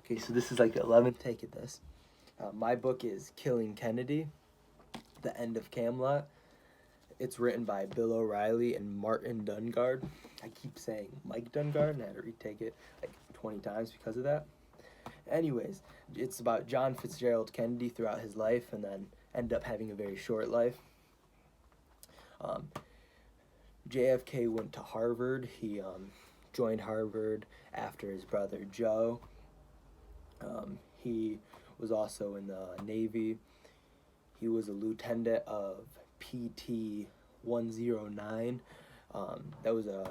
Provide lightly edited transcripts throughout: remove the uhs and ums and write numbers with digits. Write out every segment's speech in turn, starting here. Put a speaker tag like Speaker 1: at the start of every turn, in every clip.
Speaker 1: Okay, so this is like the 11th take of this. My book is Killing Kennedy, The End of Camelot. It's written by Bill O'Reilly and Martin Dungard. I keep saying Mike Dungard, and I had to retake it like 20 times because of that. Anyways, it's about John Fitzgerald Kennedy throughout his life and then ended up having a very short life. Um, JFK went to Harvard. He joined Harvard after his brother Joe. He was also in the Navy. He was a lieutenant of PT 109. That was a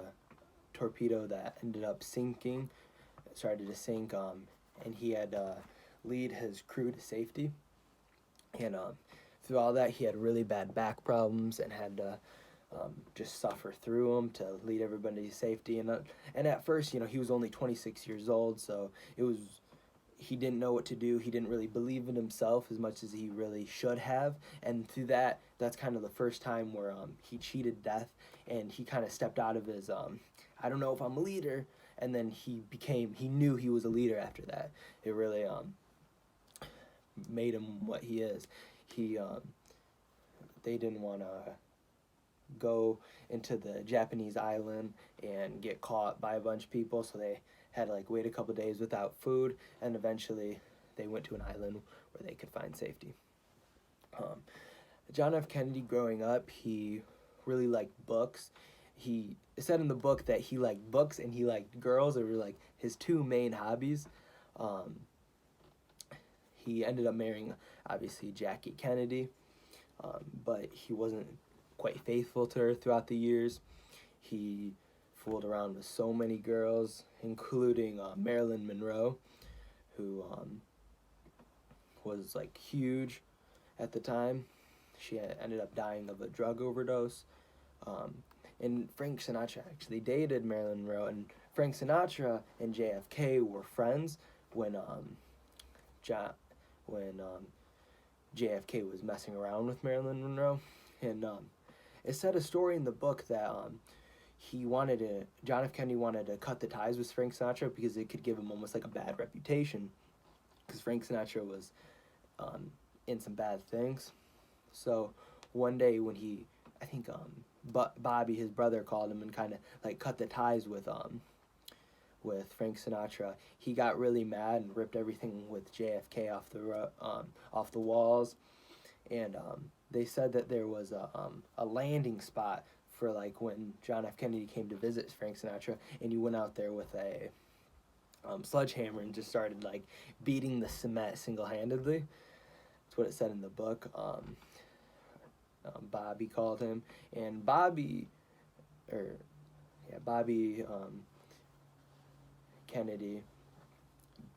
Speaker 1: torpedo that ended up sinking, started to sink, and he had to lead his crew to safety. And through all that, he had really bad back problems and had to just suffer through them to lead everybody to safety. And at first, he was only 26 years old, so he didn't know what to do. He didn't really believe in himself as much as he really should have. And through that's kind of the first time where he cheated death, and he kind of stepped out of his, I don't know if I'm a leader. And then he knew he was a leader after that. It really made him what he is. They didn't want to go into the Japanese island and get caught by a bunch of people, so they had to wait a couple days without food, and eventually they went to an island where they could find safety. John F. Kennedy, growing up, he really liked books. He said in the book that he liked books and he liked girls. They were his two main hobbies. He ended up marrying, obviously, Jackie Kennedy, but he wasn't quite faithful to her throughout the years. He fooled around with so many girls, including Marilyn Monroe, who was huge at the time. She ended up dying of a drug overdose. And Frank Sinatra actually dated Marilyn Monroe, and Frank Sinatra and JFK were friends when JFK was messing around with Marilyn Monroe. And it said a story in the book that John F. Kennedy wanted to cut the ties with Frank Sinatra because it could give him almost a bad reputation, because Frank Sinatra was in some bad things. So one day when I think Bobby, his brother, called him and kind of cut the ties with Frank Sinatra, he got really mad and ripped everything with JFK off the walls. And they said that there was a landing spot for when John F. Kennedy came to visit Frank Sinatra, and he went out there with a sledgehammer and just started beating the cement single-handedly. That's what it said in the book. Bobby called him, and Bobby Kennedy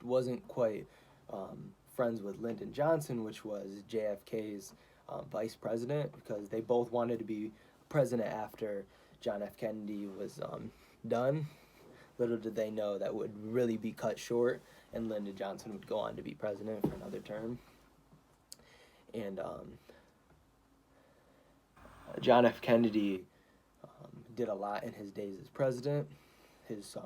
Speaker 1: wasn't quite friends with Lyndon Johnson, which was JFK's vice president, because they both wanted to be president after John F. Kennedy was done. Little did they know that would really be cut short, and Lyndon Johnson would go on to be president for another term. And John F. Kennedy did a lot in his days as president. His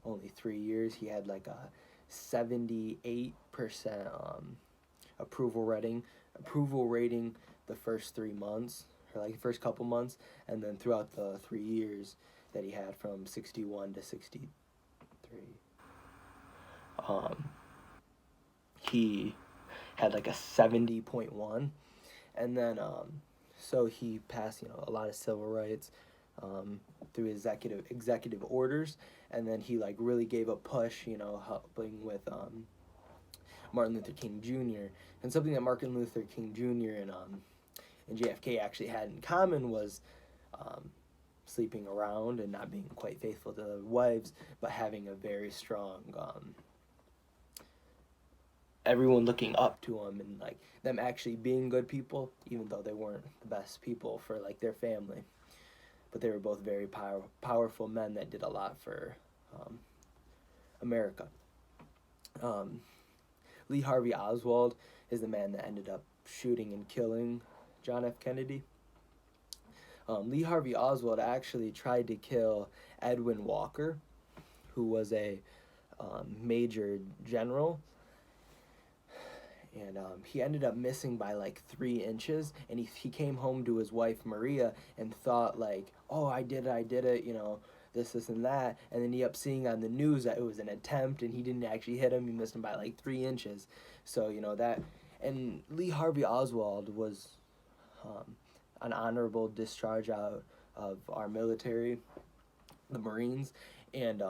Speaker 1: only 3 years, he had a 78% approval rating the first 3 months, or the first couple months, and then throughout the 3 years that he had from 61 to 63, he had a 70.1, and then so he passed a lot of civil rights through executive orders, and then he really gave a push, helping with Martin Luther King Jr. And something that Martin Luther King Jr. and JFK actually had in common was sleeping around and not being quite faithful to their wives, but having a very strong everyone looking up to them, and them actually being good people, even though they weren't the best people for their family. But they were both very powerful men that did a lot for America. Lee Harvey Oswald is the man that ended up shooting and killing John F. Kennedy. Lee Harvey Oswald actually tried to kill Edwin Walker, who was a major general, and he ended up missing by like 3 inches, and he came home to his wife Maria and thought like, oh, I did it, you know, this and that, and then he up seeing on the news that it was an attempt and he didn't actually hit him. He missed him by like 3 inches. So you know that. And Lee Harvey Oswald was an honorable discharge out of our military, the Marines, and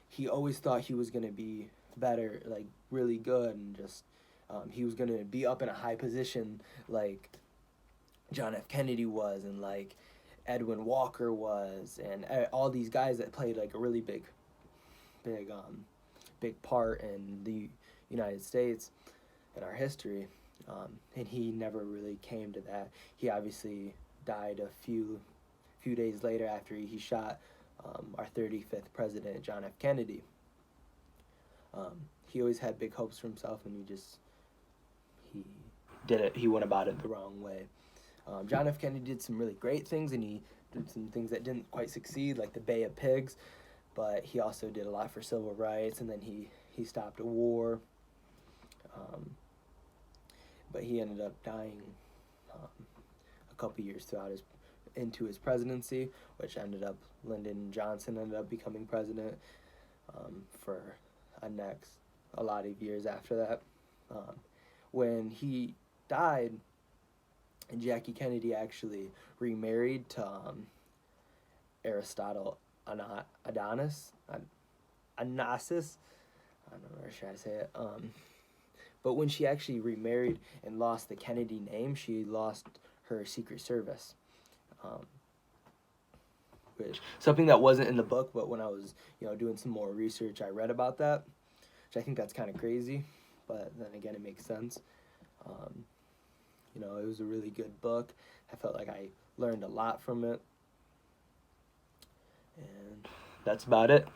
Speaker 1: he always thought he was going to be better, like really good, and just he was going to be up in a high position like John F. Kennedy was, and like Edwin Walker was, and all these guys that played like a really big part in the United States in our history. And he never really came to that. He obviously died a few days later after he shot our 35th president, John F. Kennedy. He always had big hopes for himself, and he went about it the wrong way. John F. Kennedy did some really great things, and he did some things that didn't quite succeed, like the Bay of Pigs, but he also did a lot for civil rights, and then he stopped a war. But he ended up dying a couple years into his presidency, which ended up Lyndon Johnson ended up becoming president for a lot of years after that. When he died, Jackie Kennedy actually remarried to Aristotle Onassis. I don't know, or should I say it? But when she actually remarried and lost the Kennedy name, she lost her Secret Service. Something that wasn't in the book, but when I was, doing some more research, I read about that, which I think that's kind of crazy, but then again, it makes sense. It was a really good book. I felt like I learned a lot from it, and that's about it.